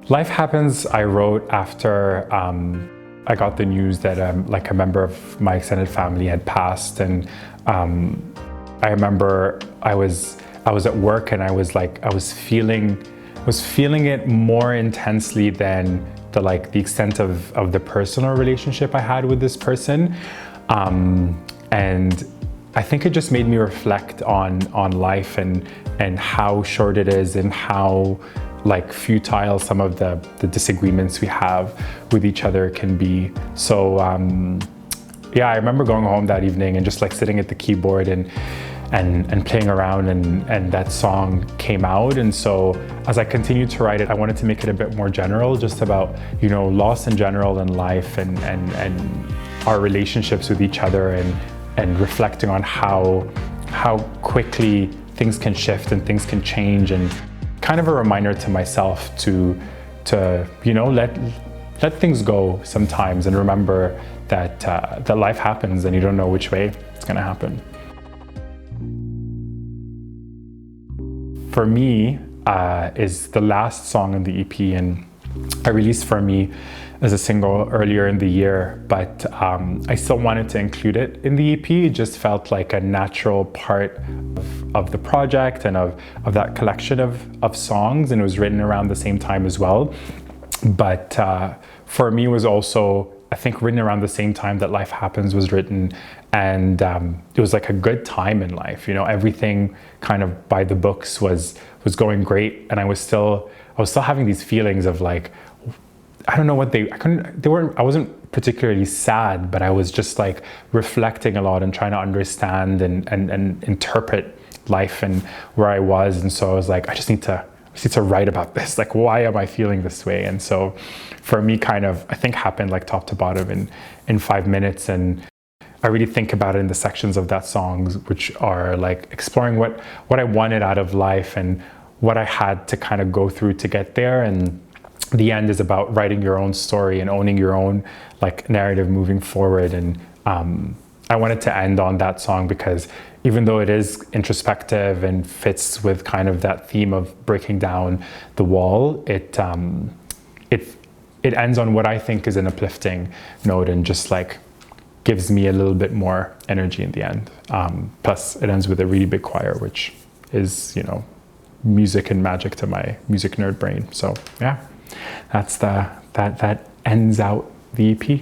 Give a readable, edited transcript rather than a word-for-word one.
Life Happens, I wrote after I got the news that like a member of my extended family had passed, and I remember I was at work and I was feeling it more intensely than the extent of the personal relationship I had with this person, and I think it just made me reflect on life and how short it is, and how futile some of the disagreements we have with each other can be. So yeah, I remember going home that evening and just sitting at the keyboard and playing around, and that song came out. And so as I continued to write it, I wanted to make it a bit more general, just about, loss in general in life, and our relationships with each other, and reflecting on how quickly things can shift and things can change, and kind of a reminder to myself to let things go sometimes, and remember that life happens and you don't know which way it's going to happen. For Me is the last song on the EP, and I released For Me as a single earlier in the year, but I still wanted to include it in the EP. It just felt like a natural part of the project and of that collection of songs, and it was written around the same time as well. But For Me was also, I think, written around the same time that Life Happens was written, and it was a good time in life. Everything kind of by the books was going great, and I was still having these feelings of I don't know what I wasn't particularly sad, but I was just reflecting a lot and trying to understand and interpret life and where I was. And so I was I just need to write about this. Why am I feeling this way? And so For Me kind of, I think, happened top to bottom in 5 minutes. And I really think about it in the sections of that song, which are exploring what I wanted out of life and what I had to kind of go through to get there. And the end is about writing your own story and owning your own narrative moving forward. And I wanted to end on that song because even though it is introspective and fits with kind of that theme of breaking down the wall, it ends on what I think is an uplifting note, and just gives me a little bit more energy in the end. Plus it ends with a really big choir, which is, music and magic to my music nerd brain. So yeah, that ends out the EP.